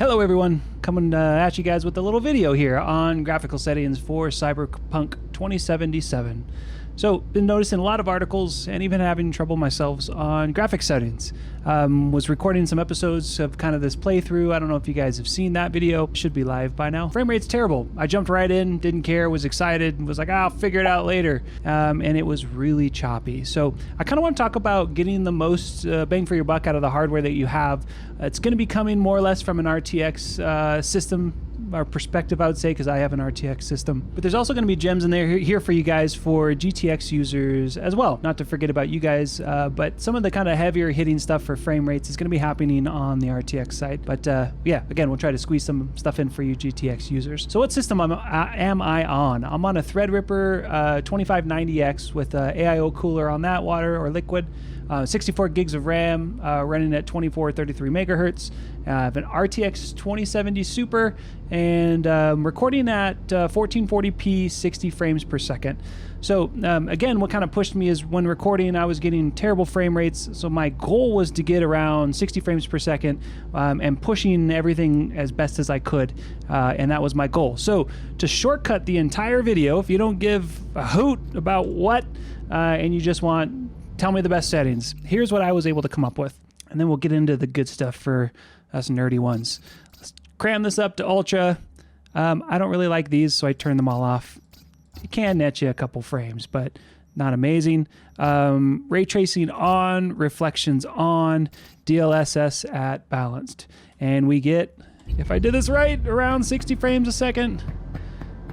Hello everyone, coming at you guys with a little video here on graphical settings for CyberPunk 2077. So, been noticing a lot of articles and even having trouble myself on graphic settings. Was recording some episodes of kind of this playthrough. I don't know if you guys have seen that video. It should be live by now. Frame rate's terrible. I jumped right in, didn't care, was excited, was like, I'll figure it out later. And it was really choppy. So I kind of want to talk about getting the most bang for your buck out of the hardware that you have. It's going to be coming more or less from an RTX system or perspective, I would say, because I have an RTX system. But there's also going to be gems in there here for you guys for GTX users as well. Not to forget about you guys, but some of the kind of heavier hitting stuff for frame rates is going to be happening on the RTX side. But yeah, again, we'll try to squeeze some stuff in for you GTX users. So what system am I on? I'm on a Threadripper 2590X with AIO cooler on that, water or liquid. 64 gigs of RAM, running at 2433 megahertz. I have an RTX 2070 Super, and recording at 1440p 60 frames per second. So again, what kind of pushed me is when recording, I was getting terrible frame rates. So my goal was to get around 60 frames per second and pushing everything as best as I could. And that was my goal. So to shortcut the entire video, if you don't give a hoot about what, and you just want tell me the best settings, here's what I was able to come up with. And then we'll get into the good stuff for us nerdy ones. Let's cram this up to ultra. I don't really like these, so I turn them all off. It can net you a couple frames, but not amazing. Ray tracing on, reflections on, DLSS at balanced. And we get, if I did this right, around 60 frames a second.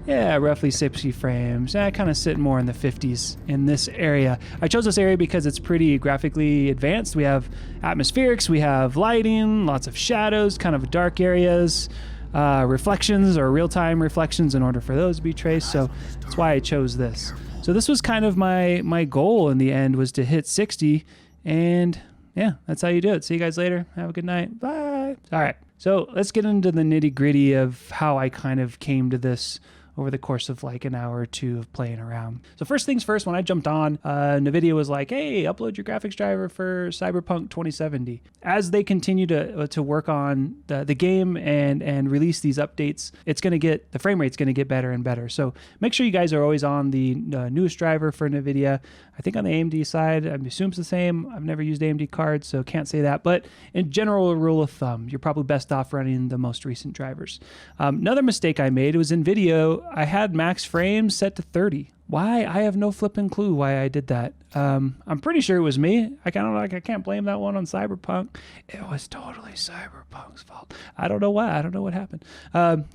Yeah, roughly 60 frames. I kind of sit more in the 50s in this area. I chose this area because it's pretty graphically advanced. We have atmospherics, we have lighting, lots of shadows, kind of dark areas, reflections or real-time reflections in order for those to be traced. So that's why I chose this. So this was kind of my goal in the end, was to hit 60. And yeah, that's how you do it. See you guys later. Have a good night. Bye. All right. So let's get into the nitty-gritty of how I kind of came to this over the course of like an hour or two of playing around. So first things first, when I jumped on, NVIDIA was like, hey, upload your graphics driver for CyberPunk 2070. As they continue to work on the game and release these updates, it's going to get, the frame rate's going to get better and better. So make sure you guys are always on the newest driver for NVIDIA. I think on the AMD side, I assume it's the same. I've never used AMD cards, so can't say that. But in general, a rule of thumb, you're probably best off running the most recent drivers. Another mistake I made was NVIDIA. I had max frames set to 30. Why? I have no flipping clue why I did that. I'm pretty sure it was me. I can't blame that one on CyberPunk. It was totally CyberPunk's fault. I don't know why. I don't know what happened.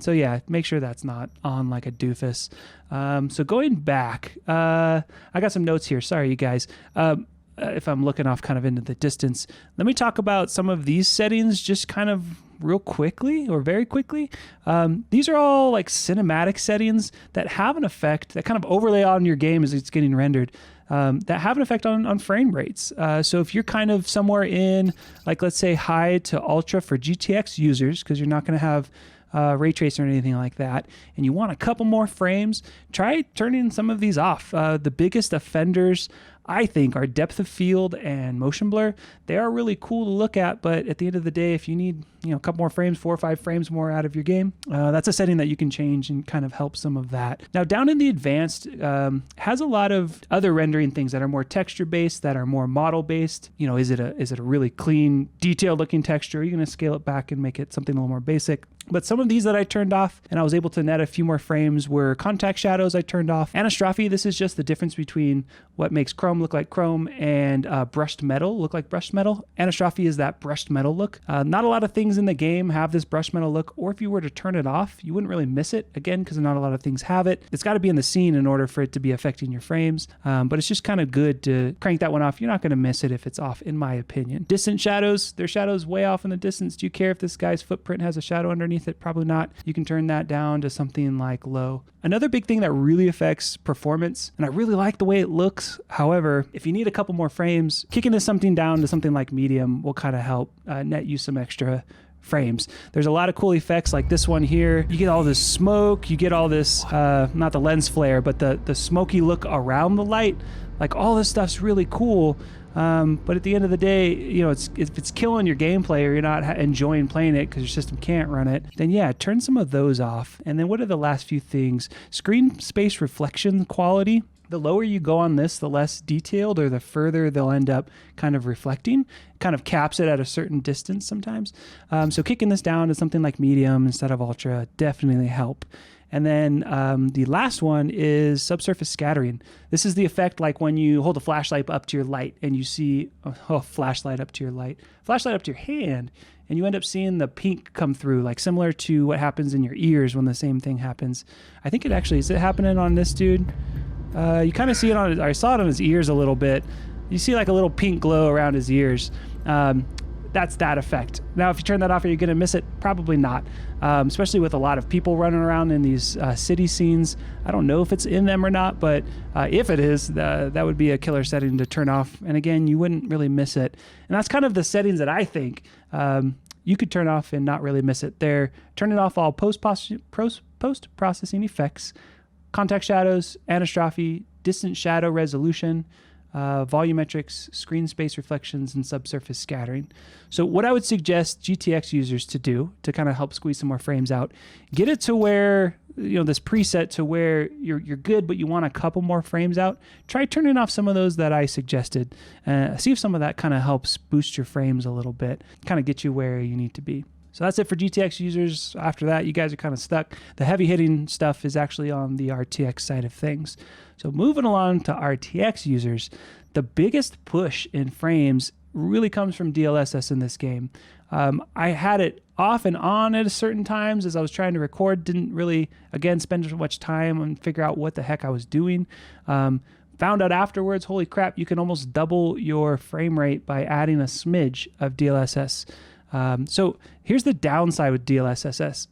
So yeah, make sure that's not on like a doofus. So going back, I got some notes here. Sorry, you guys. If I'm looking off kind of into the distance, let me talk about some of these settings just kind of real quickly or very quickly. These are all like cinematic settings that have an effect, that kind of overlay on your game as it's getting rendered, that have an effect on frame rates. So if you're kind of somewhere in, like, let's say high to ultra for GTX users, because you're not going to have ray tracing or anything like that, and you want a couple more frames, try turning some of these off. The biggest offenders, I think, are depth of field and motion blur. They are really cool to look at, but at the end of the day, if you need a couple more frames, 4 or 5 frames more out of your game, that's a setting that you can change and kind of help some of that. Now down in the advanced, has a lot of other rendering things that are more texture based, that are more model based. Is it a really clean, detailed looking texture? Are you going to scale it back and make it something a little more basic? But some of these that I turned off and I was able to net a few more frames were contact shadows I turned off. Anastrophe, this is just the difference between what makes chrome look like chrome and brushed metal look like brushed metal. Anastrophe is that brushed metal look. Not a lot of things in the game have this brushed metal look, or if you were to turn it off, you wouldn't really miss it, again, because not a lot of things have it. It's got to be in the scene in order for it to be affecting your frames, but it's just kind of good to crank that one off. You're not going to miss it if it's off, in my opinion. Distant shadows, their shadows way off in the distance. Do you care if this guy's footprint has a shadow underneath it? Probably not. You can turn that down to something like low. Another big thing that really affects performance, and I really like the way it looks, however, if you need a couple more frames, kicking this something down to something like medium will kind of help net you some extra frames. There's a lot of cool effects like this one here. You get all this smoke, you get all this, not the lens flare, but the smoky look around the light. Like all this stuff's really cool. But at the end of the day, you know, if it's killing your gameplay or you're not enjoying playing it because your system can't run it, then yeah, turn some of those off. And then what are the last few things? Screen space reflection quality. The lower you go on this, the less detailed or the further they'll end up kind of reflecting. Kind of caps it at a certain distance sometimes. So kicking this down to something like medium instead of ultra definitely help. And then the last one is subsurface scattering. This is the effect like when you hold a flashlight up to your light and you see flashlight up to your hand, and you end up seeing the pink come through, like similar to what happens in your ears when the same thing happens. I think is it happening on this dude? You kind of see it I saw it on his ears a little bit. You see like a little pink glow around his ears. That's that effect. Now, if you turn that off, are you going to miss it? Probably not, especially with a lot of people running around in these city scenes. I don't know if it's in them or not, but if it is, that would be a killer setting to turn off. And again, you wouldn't really miss it. And that's kind of the settings that I think you could turn off and not really miss it. They're turning off all post-processing effects, contact shadows, anastrophe, distant shadow resolution, volumetrics, screen space reflections, and subsurface scattering. So what I would suggest GTX users to do to kind of help squeeze some more frames out, get it to where, you know, this preset to where you're good, but you want a couple more frames out. Try turning off some of those that I suggested. See if some of that kind of helps boost your frames a little bit, kind of get you where you need to be. So that's it for GTX users. After that, you guys are kind of stuck. The heavy hitting stuff is actually on the RTX side of things. So moving along to RTX users, the biggest push in frames really comes from DLSS in this game. I had it off and on at certain times as I was trying to record. Didn't really, again, spend so much time and figure out what the heck I was doing. Found out afterwards, holy crap, you can almost double your frame rate by adding a smidge of DLSS. So here's the downside with DLSS.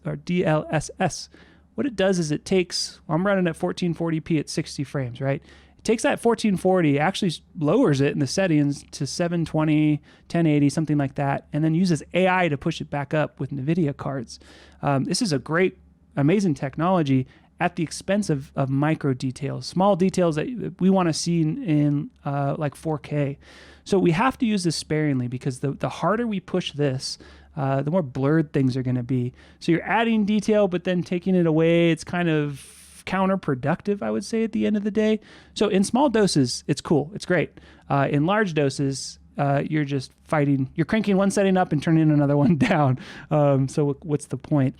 What it does is it takes, I'm running at 1440p at 60 frames, right? It takes that 1440, actually lowers it in the settings to 720, 1080, something like that, and then uses AI to push it back up with NVIDIA cards. This is a great, amazing technology at the expense of micro details, small details that we want to see in like 4K. So we have to use this sparingly because the harder we push this, the more blurred things are going to be. So you're adding detail, but then taking it away. It's kind of counterproductive, I would say, at the end of the day. So in small doses, it's cool. It's great. In large doses, you're just fighting. You're cranking one setting up and turning another one down. So what's the point?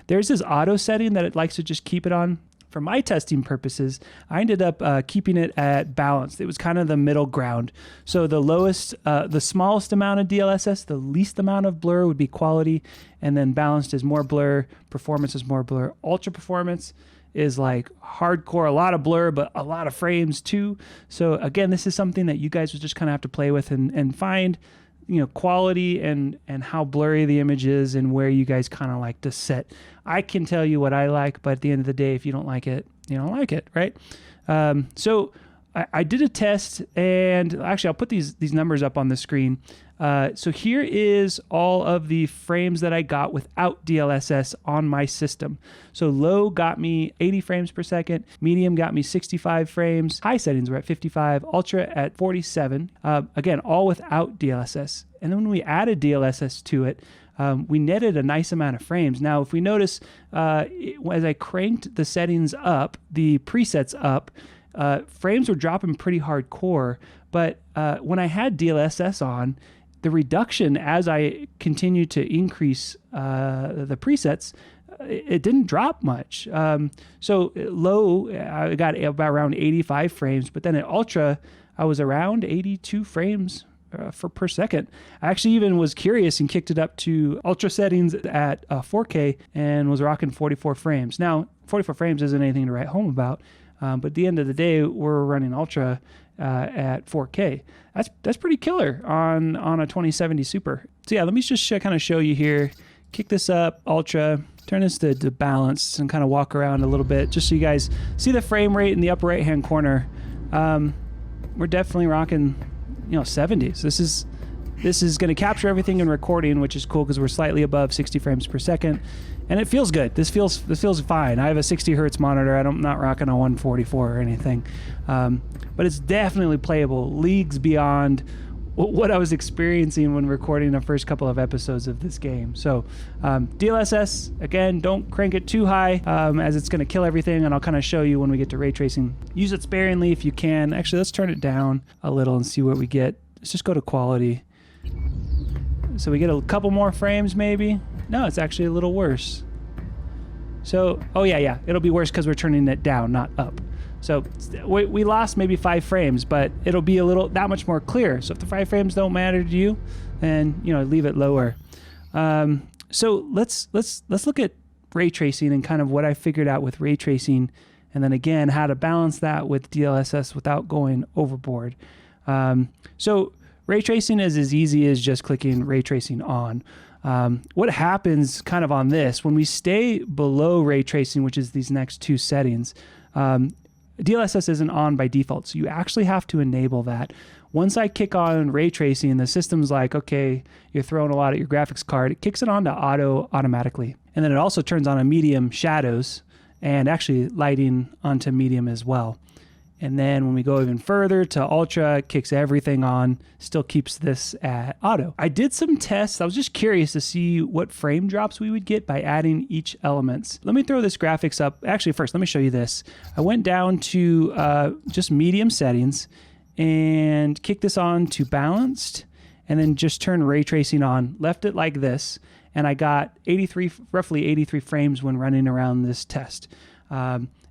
There's this auto setting that it likes to just keep it on. For my testing purposes, I ended up keeping it at balanced. It was kind of the middle ground. So the lowest, the smallest amount of DLSS, the least amount of blur would be quality, and then balanced is more blur, performance is more blur. Ultra performance is like hardcore, a lot of blur, but a lot of frames too. So again, this is something that you guys would just kind of have to play with and find, you know, quality and how blurry the image is and where you guys kind of like to set. I can tell you what I like, but at the end of the day, if you don't like it, you don't like it, right? So I did a test, and actually I'll put these numbers up on the screen. So here is all of the frames that I got without DLSS on my system. So low got me 80 frames per second, medium got me 65 frames, high settings were at 55, ultra at 47. Again, all without DLSS. And then when we added DLSS to it, we netted a nice amount of frames. Now, if we notice, as I cranked the settings up, the presets up, frames were dropping pretty hardcore. But when I had DLSS on, the reduction as I continued to increase the presets, it didn't drop much. So low, I got about around 85 frames, but then at ultra, I was around 82 frames per second. I actually even was curious and kicked it up to ultra settings at 4K and was rocking 44 frames. Now, 44 frames isn't anything to write home about, but at the end of the day, we're running ultra at 4K. That's pretty killer on a 2070 Super. So yeah, let me just kind of show you here. Kick this up, ultra, turn this to balance, and kind of walk around a little bit just so you guys see the frame rate in the upper right-hand corner. We're definitely rocking, 70s. This is this is going to capture everything in recording, which is cool because we're slightly above 60 frames per second, and it feels good. This feels fine. I have a 60 hertz monitor. I'm not rocking a 144 or anything, but it's definitely playable, leagues beyond what I was experiencing when recording the first couple of episodes of this game. So DLSS, again, don't crank it too high, as it's going to kill everything, and I'll kind of show you when we get to ray tracing. Use it sparingly if you can. Actually, let's turn it down a little and see what we get. Let's just go to quality. So we get a couple more frames maybe. No, it's actually a little worse. So, oh yeah, it'll be worse because we're turning it down, not up. So we lost maybe 5 frames, but it'll be that much more clear. So if the 5 frames don't matter to you, then leave it lower. So let's look at ray tracing and kind of what I figured out with ray tracing, and then again how to balance that with DLSS without going overboard. So ray tracing is as easy as just clicking ray tracing on. What happens kind of on this when we stay below ray tracing, which is these next 2 settings. DLSS isn't on by default, so you actually have to enable that. Once I kick on ray tracing, the system's like, okay, you're throwing a lot at your graphics card. It kicks it on to auto automatically. And then it also turns on a medium shadows and actually lighting onto medium as well. And then when we go even further to ultra, it kicks everything on, still keeps this at auto. I did some tests. I was just curious to see what frame drops we would get by adding each elements. Let me throw this graphics up. Actually, first, let me show you this. I went down to just medium settings and kicked this on to balanced, and then just turned ray tracing on, left it like this, and I got roughly 83 frames when running around this test.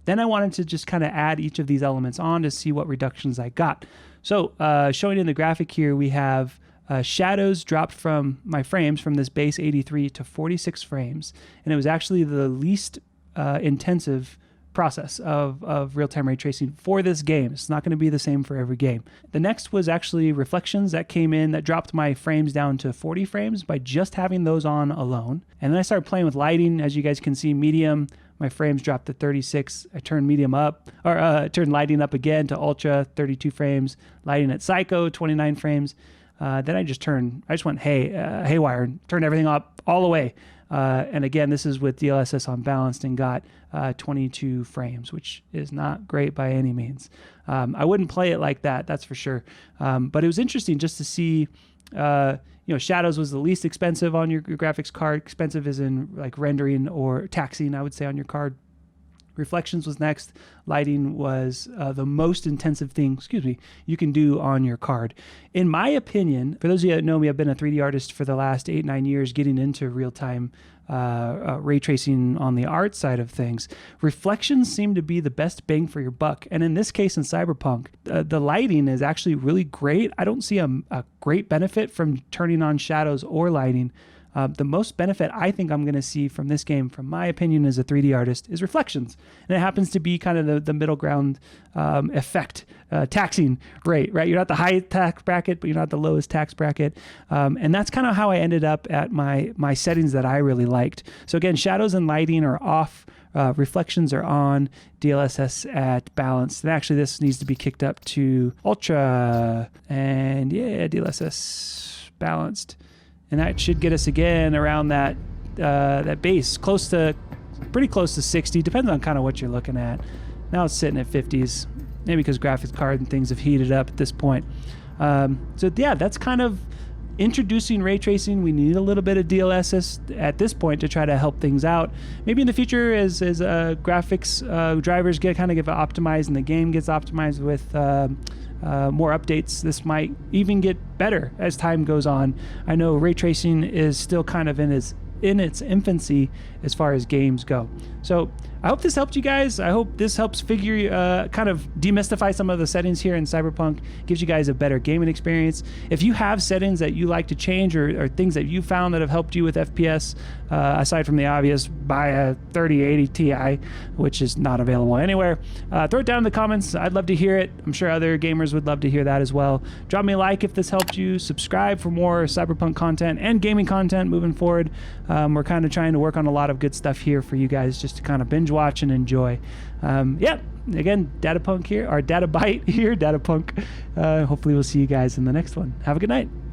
Then I wanted to just kind of add each of these elements on to see what reductions I got. So showing in the graphic here, we have shadows dropped from my frames from this base 83 to 46 frames. And it was actually the least intensive process of real-time ray tracing for this game. It's not going to be the same for every game. The next was actually reflections that came in that dropped my frames down to 40 frames by just having those on alone. And then I started playing with lighting. As you guys can see, medium, my frames dropped to 36. I turned medium up, or turned lighting up again to ultra, 32 frames. Lighting at psycho, 29 frames. Then I just went haywire and turned everything up all the way. And again, this is with DLSS on balanced and got 22 frames, which is not great by any means. I wouldn't play it like that, that's for sure. But it was interesting just to see, shadows was the least expensive on your graphics card. Expensive is in like rendering or taxing, I would say, on your card. Reflections was next. Lighting was the most intensive thing, you can do on your card. In my opinion, for those of you that know me, I've been a 3D artist for the last 8-9 years, getting into real-time ray tracing on the art side of things. Reflections seem to be the best bang for your buck. And in this case, in CyberPunk, the lighting is actually really great. I don't see a great benefit from turning on shadows or lighting. The most benefit I think I'm going to see from this game, from my opinion as a 3D artist, is reflections. And it happens to be kind of the middle ground effect, taxing rate, right? You're not the high tax bracket, but you're not the lowest tax bracket. And that's kind of how I ended up at my settings that I really liked. So again, shadows and lighting are off. Reflections are on, DLSS at balanced. And actually this needs to be kicked up to ultra. And yeah, DLSS balanced. And that should get us again around that base, pretty close to 60. Depends on kind of what you're looking at. Now it's sitting at 50s, maybe because graphics card and things have heated up at this point. So yeah, that's kind of introducing ray tracing. We need a little bit of DLSS at this point to try to help things out. Maybe in the future, as graphics drivers get optimized and the game gets optimized with more updates, this might even get better as time goes on. I know ray tracing is still kind of in its infancy as far as games go. So I hope this helped you guys. I hope this helps kind of demystify some of the settings here in CyberPunk, gives you guys a better gaming experience. If you have settings that you like to change or things that you found that have helped you with FPS, aside from the obvious, buy a 3080 Ti, which is not available anywhere, throw it down in the comments. I'd love to hear it. I'm sure other gamers would love to hear that as well. Drop me a like if this helped you. Subscribe for more CyberPunk content and gaming content moving forward. We're kind of trying to work on a lot of good stuff here for you guys just to kind of binge watch and enjoy. Again, DataPunk here, or DataByte here, DataPunk. Hopefully we'll see you guys in the next one. Have a good night.